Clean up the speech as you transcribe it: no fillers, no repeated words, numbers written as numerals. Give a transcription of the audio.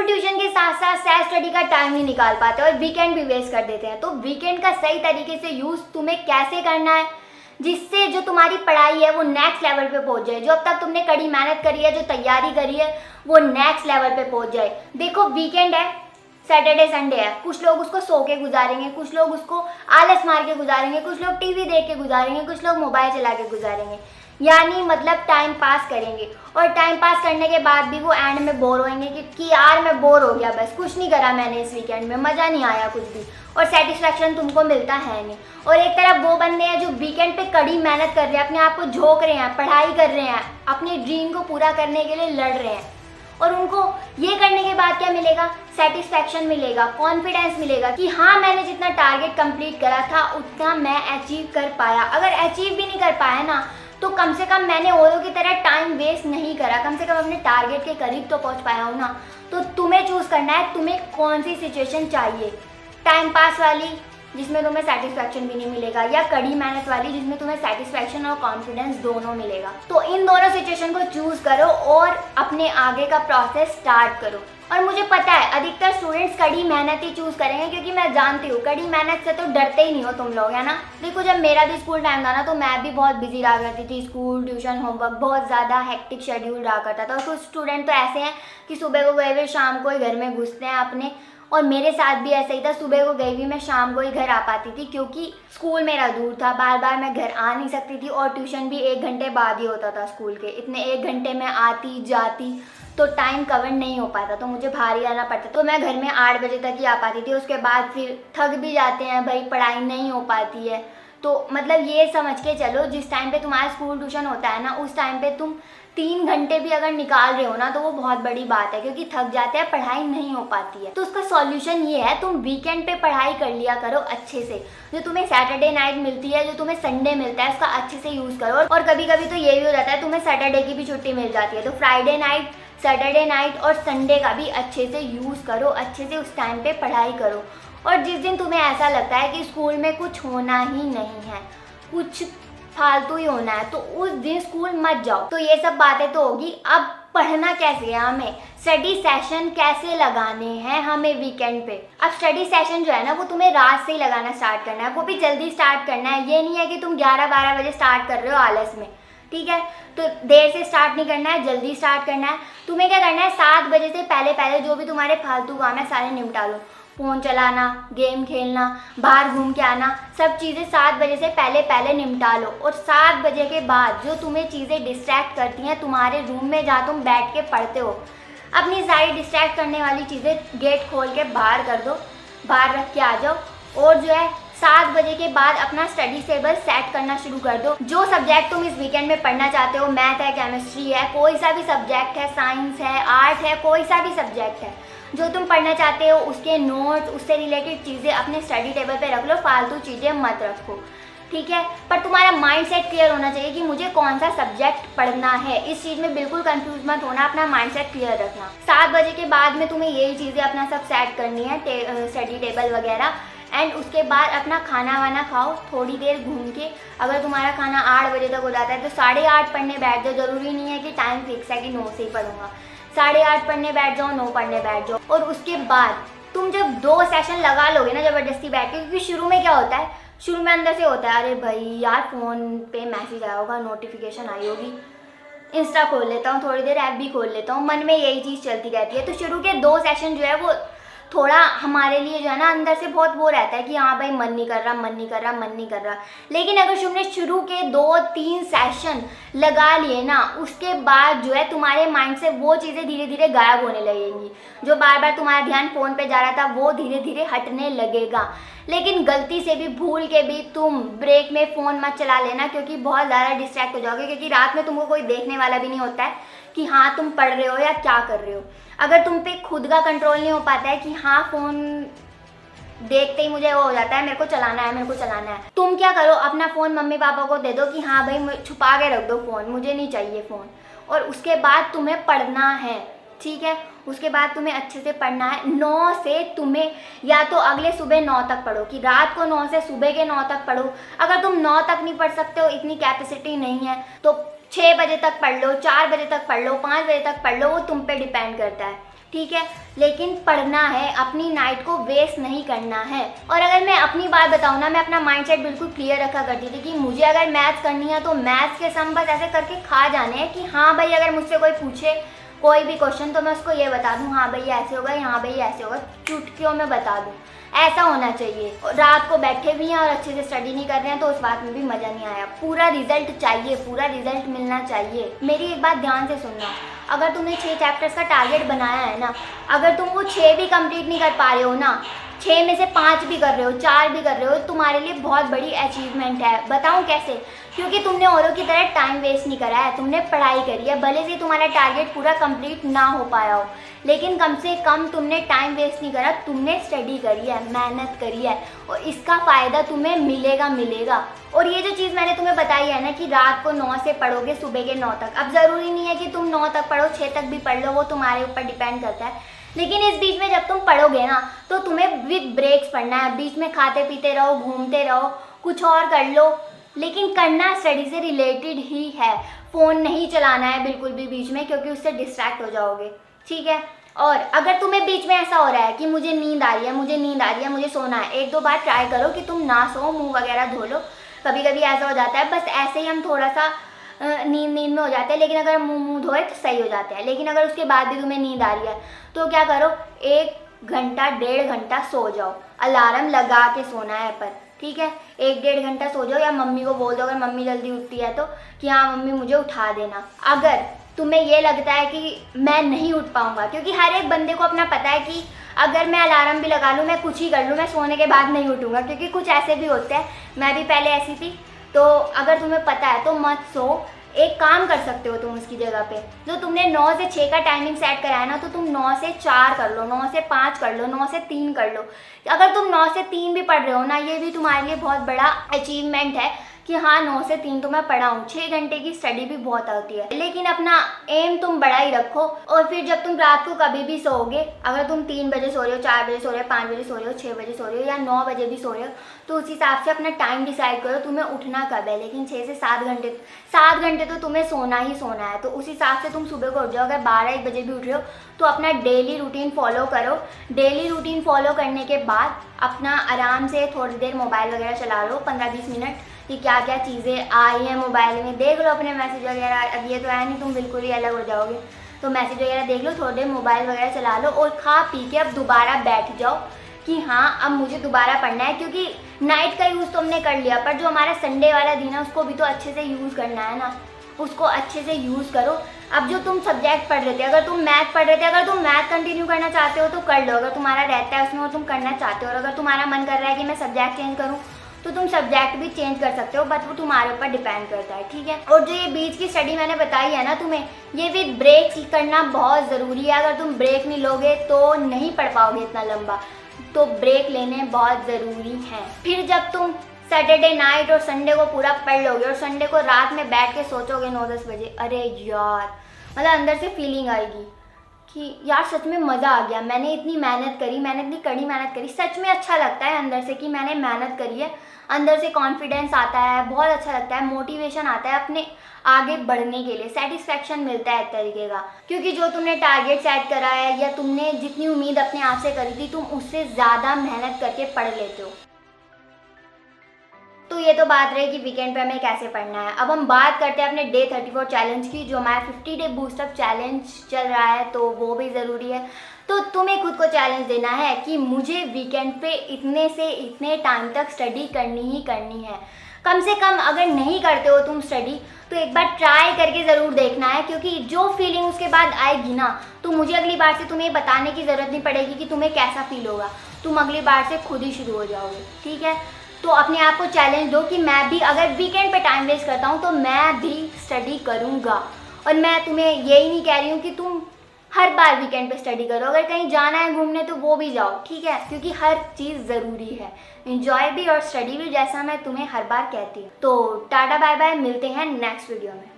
School tuition के साथ साथ सेल्फ स्टडी का टाइम नहीं निकाल पाते और वीकेंड भी वेस्ट कर देते हैं। तो वीकेंड का सही तरीके से यूज़ तुम्हें कैसे करना है जिससे जो तुम्हारी पढ़ाई है वो नेक्स्ट लेवल पे पहुंच जाए, जो अब तक तुमने कड़ी मेहनत करी है, जो तैयारी करी है वो नेक्स्ट लेवल पे पहुंच जाए। देखो वीकेंड है, सैटरडे संडे है, कुछ लोग उसको सो के गुजारेंगे, कुछ लोग उसको आलस मार के गुजारेंगे, कुछ लोग टीवी देख के गुजारेंगे, कुछ लोग मोबाइल चला के गुजारेंगे, यानी मतलब टाइम पास करेंगे। और टाइम पास करने के बाद भी वो एंड में बोर होंगे कि यार मैं बोर हो गया, बस कुछ नहीं करा मैंने इस वीकेंड में, मज़ा नहीं आया कुछ भी, और सेटिस्फेक्शन तुमको मिलता है नहीं। और एक तरफ वो बंदे हैं जो वीकेंड पे कड़ी मेहनत कर रहे हैं, अपने आप को झोंक रहे हैं, पढ़ाई कर रहे हैं, अपने ड्रीम को पूरा करने के लिए लड़ रहे हैं, और उनको ये करने के बाद क्या मिलेगा? सेटिस्फेक्शन मिलेगा, कॉन्फिडेंस मिलेगा कि हाँ मैंने जितना टारगेट कंप्लीट करा था उतना मैं अचीव कर पाया। अगर अचीव भी नहीं कर पाया ना तो कम से कम मैंने औरों की तरह टाइम वेस्ट नहीं करा, कम से कम अपने टारगेट के करीब तो पहुंच पाया हूँ ना। तो तुम्हें चूज़ करना है तुम्हें कौन सी सिचुएशन चाहिए, टाइम पास वाली जिसमें तुम्हें सेटिस्फेक्शन भी नहीं मिलेगा, या कड़ी मेहनत वाली जिसमें तुम्हें सेटिस्फेक्शन और कॉन्फिडेंस दोनों मिलेगा। तो इन दोनों सिचुएशन को चूज़ करो और अपने आगे का प्रोसेस स्टार्ट करो। और मुझे पता है अधिकतर स्टूडेंट्स कड़ी मेहनत ही चूज़ करेंगे, क्योंकि मैं जानती हूँ कड़ी मेहनत से तो डरते ही नहीं हो तुम लोग, है ना। देखो जब मेरा भी स्कूल टाइम था ना तो मैं भी बहुत बिजी रहा करती थी, स्कूल ट्यूशन होमवर्क बहुत ज़्यादा हेक्टिक शेड्यूल रहा करता था। और कुछ स्टूडेंट तो ऐसे हैं कि सुबह को गए हुए शाम को ही घर में घुसते हैं अपने, और मेरे साथ भी ऐसा ही था, सुबह को गई हुई मैं शाम को ही घर आ पाती थी, क्योंकि स्कूल मेरा दूर था, बार बार मैं घर आ नहीं सकती थी, और ट्यूशन भी 1 घंटे बाद ही होता था स्कूल के। इतने 1 घंटे में आती जाती तो टाइम कवर नहीं हो पाता, तो मुझे बाहर ही आना पड़ता। तो मैं घर में 8 बजे तक ही आ पाती थी, उसके बाद फिर थक भी जाते हैं भाई, पढ़ाई नहीं हो पाती है। तो मतलब ये समझ के चलो जिस टाइम पे तुम्हारा स्कूल ट्यूशन होता है ना उस टाइम पे तुम 3 घंटे भी अगर निकाल रहे हो ना तो वो बहुत बड़ी बात है, क्योंकि थक जाते हैं, पढ़ाई नहीं हो पाती है। तो उसका सॉल्यूशन ये है तुम वीकेंड पे पढ़ाई कर लिया करो अच्छे से, जो तुम्हें सैटरडे नाइट मिलती है, जो तुम्हें संडे मिलता है, उसका अच्छे से यूज़ करो। और कभी कभी तो ये भी हो जाता है तुम्हें सैटरडे की भी छुट्टी मिल जाती है, तो फ्राइडे नाइट, सैटरडे नाइट और संडे का भी अच्छे से यूज़ करो, अच्छे से उस टाइम पे पढ़ाई करो। और जिस दिन तुम्हें ऐसा लगता है कि स्कूल में कुछ होना ही नहीं है, कुछ फालतू ही होना है, तो उस दिन स्कूल मत जाओ। तो ये सब बातें तो होगी, अब पढ़ना कैसे है, हमें स्टडी सेशन कैसे लगाने हैं हमें वीकेंड पे। अब स्टडी सेशन जो है ना वो तुम्हें रात से ही लगाना स्टार्ट करना है, वो भी जल्दी स्टार्ट करना है। ये नहीं है कि तुम 11-12 बजे स्टार्ट कर रहे हो आलस में, ठीक है। तो देर से स्टार्ट नहीं करना है, जल्दी स्टार्ट करना है। तुम्हें क्या करना है, 7 बजे से पहले पहले जो भी तुम्हारे फालतू काम है सारे निपटा लो। फ़ोन चलाना, गेम खेलना, बाहर घूम के आना, सब चीज़ें 7 बजे से पहले पहले निपटा लो। और 7 बजे के बाद जो तुम्हें चीज़ें डिस्ट्रैक्ट करती हैं तुम्हारे रूम में जहाँ तुम बैठ के पढ़ते हो, अपनी सारी डिस्ट्रैक्ट करने वाली चीज़ें गेट खोल के बाहर कर दो, बाहर रख के आ जाओ। और जो है 7 बजे के बाद अपना स्टडी टेबल सेट करना शुरू कर दो। जो सब्जेक्ट तुम इस वीकेंड में पढ़ना चाहते हो, मैथ है, केमिस्ट्री है, कोई सा भी सब्जेक्ट है, साइंस है, आर्ट है, कोई सा भी सब्जेक्ट है जो तुम पढ़ना चाहते हो, उसके नोट्स, उससे रिलेटेड चीज़ें अपने स्टडी टेबल पे रख लो, फालतू चीज़ें मत रखो, ठीक है। पर तुम्हारा माइंड सेट क्लियर होना चाहिए कि मुझे कौन सा सब्जेक्ट पढ़ना है, इस चीज़ में बिल्कुल कंफ्यूज मत होना, अपना माइंड सेट क्लियर रखना। 7 बजे के बाद में तुम्हें यही चीज़ें अपना सब सेट करनी है, स्टडी टेबल वगैरह। एंड उसके बाद अपना खाना वाना खाओ, थोड़ी देर घूम के, अगर तुम्हारा खाना 8 बजे तक हो जाता है तो 8:30 पढ़ने बैठ जाओ। ज़रूरी नहीं है कि टाइम फिक्स है कि 9 से ही पढ़ूंगा, 8:30 पढ़ने बैठ जाओ, 9 पढ़ने बैठ जाओ। और उसके बाद तुम जब 2 सेशन लगा लोगे ना ज़बरदस्ती बैठ के, क्योंकि शुरू में क्या होता है, शुरू में अंदर से होता है अरे भाई यार फ़ोन पे मैसेज आया होगा, नोटिफिकेशन आई होगी, इंस्टा खोल लेता हूँ, थोड़ी देर ऐप भी खोल लेता हूँ, मन में यही चीज़ चलती रहती है। तो शुरू के 2 सेशन जो है वो थोड़ा हमारे लिए जो है ना अंदर से बहुत वो रहता है कि हाँ भाई मन नहीं कर रहा, मन नहीं कर रहा, मन नहीं कर रहा। लेकिन अगर तुमने शुरू के 2-3 सेशन लगा लिए ना, उसके बाद जो है तुम्हारे माइंड से वो चीज़ें धीरे धीरे गायब होने लगेंगी। जो बार बार तुम्हारा ध्यान फ़ोन पे जा रहा था वो धीरे धीरे हटने लगेगा। लेकिन गलती से भी, भूल के भी तुम ब्रेक में फ़ोन मत चला लेना, क्योंकि बहुत ज़्यादा डिस्ट्रैक्ट हो जाओगे, क्योंकि रात में तुमको कोई देखने वाला भी नहीं होता है कि हाँ तुम पढ़ रहे हो या क्या कर रहे हो। अगर तुम पे खुद का कंट्रोल नहीं हो पाता है कि हाँ फ़ोन देखते ही मुझे वो हो जाता है मेरे को चलाना है, मेरे को चलाना है, तुम क्या करो, अपना फ़ोन मम्मी पापा को दे दो कि हाँ भाई छुपा के रख दो फ़ोन, मुझे नहीं चाहिए फ़ोन। और उसके बाद तुम्हें पढ़ना है, ठीक है। उसके बाद तुम्हें अच्छे से पढ़ना है। 9 से तुम्हें या तो अगले सुबह 9 तक पढ़ो, कि रात को 9 से सुबह के 9 तक पढ़ो। अगर तुम 9 तक नहीं पढ़ सकते हो, इतनी कैपेसिटी नहीं है, तो 6 बजे तक पढ़ लो, 4 बजे तक पढ़ लो, 5 बजे तक पढ़ लो, वो तुम पे डिपेंड करता है, ठीक है, लेकिन पढ़ना है, अपनी नाइट को वेस्ट नहीं करना है। और अगर मैं अपनी बात बताऊँ ना, मैं अपना माइंडसेट बिल्कुल क्लियर रखा करती थी कि मुझे अगर मैथ्स करनी है तो मैथ्स के सम बस ऐसे करके खा जाने हैं कि हाँ भाई, अगर मुझसे कोई पूछे कोई भी क्वेश्चन तो मैं उसको ये बता दूँ, हाँ भाई ऐसे होगा, हाँ भाई ऐसे होगा, चुटकियों में बता दूँ। ऐसा होना चाहिए। रात को बैठे भी हैं और अच्छे से स्टडी नहीं कर रहे हैं तो उस बात में भी मज़ा नहीं आया। पूरा रिजल्ट चाहिए, पूरा रिजल्ट मिलना चाहिए। मेरी एक बात ध्यान से सुनना, अगर तुमने 6 चैप्टर्स का टारगेट बनाया है ना, अगर तुम वो 6 भी कंप्लीट नहीं कर पा रहे हो ना, 6 में से 5 भी कर रहे हो, 4 भी कर रहे हो, तुम्हारे लिए बहुत बड़ी अचीवमेंट है। बताऊं कैसे? क्योंकि तुमने औरों की तरह टाइम वेस्ट नहीं करा है, तुमने पढ़ाई करी है। भले से तुम्हारा टारगेट पूरा कंप्लीट ना हो पाया हो, लेकिन कम से कम तुमने टाइम वेस्ट नहीं करा, तुमने स्टडी करी है, मेहनत करी है, और इसका फ़ायदा तुम्हें मिलेगा। और ये जो चीज़ मैंने तुम्हें बताई है ना कि रात को 9 से पढ़ोगे सुबह के 9 तक, अब ज़रूरी नहीं है कि तुम 9 तक पढ़ो, 6 तक भी पढ़ लो, वो तुम्हारे ऊपर डिपेंड करता है। लेकिन इस बीच में जब तुम पढ़ोगे ना तो तुम्हें विद ब्रेक्स पढ़ना है। बीच में खाते पीते रहो, घूमते रहो, कुछ और कर लो, लेकिन करना स्टडी से रिलेटेड ही है। फ़ोन नहीं चलाना है बिल्कुल भी बीच में, क्योंकि उससे डिस्ट्रैक्ट हो जाओगे, ठीक है। और अगर तुम्हें बीच में ऐसा हो रहा है कि मुझे नींद आ रही है, मुझे सोना है, 1-2 बार ट्राई करो कि तुम ना सो, मुँह वगैरह धो लो। कभी कभी ऐसा हो जाता है, बस ऐसे ही हम थोड़ा सा नींद में हो जाते हैं, लेकिन अगर मुंह धोए तो सही हो जाते हैं। लेकिन अगर उसके बाद भी तुम्हें नींद आ रही है तो क्या करो, 1 घंटा 1.5 घंटा सो जाओ। अलार्म लगा के सोना है पर, ठीक है। 1-1.5 घंटा सो जाओ, या मम्मी को बोल दो अगर मम्मी जल्दी उठती है तो, कि हाँ मम्मी मुझे उठा देना। अगर तुम्हें ये लगता है कि मैं नहीं उठ पाऊँगा, क्योंकि हर एक बंदे को अपना पता है कि अगर मैं अलार्म भी लगा लूँ, मैं कुछ ही कर लूँ, मैं सोने के बाद नहीं उठूँगा, क्योंकि कुछ ऐसे भी होते हैं। मैं भी पहले ऐसी थी। तो अगर तुम्हें पता है तो मत सो। एक काम कर सकते हो तुम उसकी जगह पे, जो तुमने 9 से 6 का टाइमिंग सेट करा है ना, तो तुम 9 से 4 कर लो, 9 से 5 कर लो, 9 से 3 कर लो। अगर तुम 9 से 3 भी पढ़ रहे हो ना, ये भी तुम्हारे लिए बहुत बड़ा अचीवमेंट है कि हाँ 9 से 3 तो मैं पढ़ा हूँ। 6 घंटे की स्टडी भी बहुत होती है, लेकिन अपना एम तुम बड़ा ही रखो। और फिर जब तुम रात को कभी भी सोओगे, अगर तुम 3 बजे सो रहे हो, 4 बजे सो रहे हो, 5 बजे सो रहे हो, 6 बजे सो रहे हो, या 9 बजे भी सो रहे हो, तो उस हिसाब से अपना टाइम डिसाइड करो तुम्हें उठना कब है। लेकिन 6 से 7 घंटे तो तुम्हें सोना ही सोना है। तो उस हिसाब से तुम सुबह को उठ जाओ। अगर 12-1 बजे भी उठ रहे हो तो अपना डेली रूटीन फॉलो करो। डेली रूटीन फॉलो करने के बाद अपना आराम से थोड़ी देर मोबाइल वगैरह चला लो, 15-20 मिनट, कि क्या क्या चीज़ें आई हैं मोबाइल में, देख लो अपने मैसेज वगैरह। अब ये तो है नहीं तुम बिल्कुल ही अलग हो जाओगे, तो मैसेज वगैरह देख लो, थोड़ी देर मोबाइल वगैरह चला लो, और खा पी के अब दोबारा बैठ जाओ कि हाँ अब मुझे दोबारा पढ़ना है। क्योंकि नाइट का यूज़ तो हमने कर लिया, पर जो हमारा संडे वाला दिन है उसको भी तो अच्छे से यूज़ करना है ना, उसको अच्छे से यूज़ करो। अब जो तुम सब्जेक्ट पढ़ रहे थे, अगर तुम मैथ पढ़ रहे थे, अगर तुम मैथ कंटिन्यू करना चाहते हो तो कर लो, अगर तुम्हारा रहता है उसमें और तुम करना चाहते हो। और अगर तुम्हारा मन कर रहा है कि मैं सब्जेक्ट चेंज करूँ तो तुम सब्जेक्ट भी चेंज कर सकते हो, बट वो तुम्हारे ऊपर डिपेंड करता है, ठीक है। और जो ये बीच की स्टडी मैंने बताई है ना तुम्हें, ये विद ब्रेक्स करना बहुत ज़रूरी है। अगर तुम ब्रेक नहीं लोगे तो नहीं पढ़ पाओगे इतना लंबा, तो ब्रेक लेने बहुत ज़रूरी हैं। फिर जब तुम सैटरडे नाइट और संडे को पूरा पढ़ लोगे और संडे को रात में बैठ के सोचोगे 9-10 बजे, अरे यार, मतलब अंदर से फीलिंग आएगी कि यार सच में मज़ा आ गया, मैंने इतनी मेहनत करी, मैंने इतनी कड़ी मेहनत करी। सच में अच्छा लगता है अंदर से कि मैंने मेहनत करी है। अंदर से कॉन्फिडेंस आता है, बहुत अच्छा लगता है, मोटिवेशन आता है अपने आगे बढ़ने के लिए, सेटिस्फैक्शन मिलता है एक तरीके का। क्योंकि जो तुमने टारगेट सेट करा है या तुमने जितनी उम्मीद अपने आप से करी थी, तुम उससे ज़्यादा मेहनत करके पढ़ लेते हो। तो ये तो बात रही कि वीकेंड पे हमें कैसे पढ़ना है। अब हम बात करते हैं अपने डे 34 चैलेंज की, जो हमारा 50 डे बूस्टअप चैलेंज चल रहा है, तो वो भी ज़रूरी है। तो तुम्हें खुद को चैलेंज देना है कि मुझे वीकेंड पे इतने से इतने टाइम तक स्टडी करनी ही करनी है। कम से कम अगर नहीं करते हो तुम स्टडी, तो एक बार ट्राई करके ज़रूर देखना है, क्योंकि जो फीलिंग उसके बाद आएगी ना, तो मुझे अगली बार से तुम्हें बताने की ज़रूरत नहीं पड़ेगी कि तुम्हें कैसा फील होगा। तुम अगली बार से खुद ही शुरू हो जाओगे, ठीक है। तो अपने आप को चैलेंज दो कि मैं भी अगर वीकेंड पे टाइम वेस्ट करता हूँ तो मैं भी स्टडी करूँगा। और मैं तुम्हें यही नहीं कह रही हूँ कि तुम हर बार वीकेंड पे स्टडी करो, अगर कहीं जाना है घूमने तो वो भी जाओ, ठीक है, क्योंकि हर चीज़ ज़रूरी है, एंजॉय भी और स्टडी भी, जैसा मैं तुम्हें हर बार कहती हूँ। तो टाटा बाय बाय, मिलते हैं नेक्स्ट वीडियो में।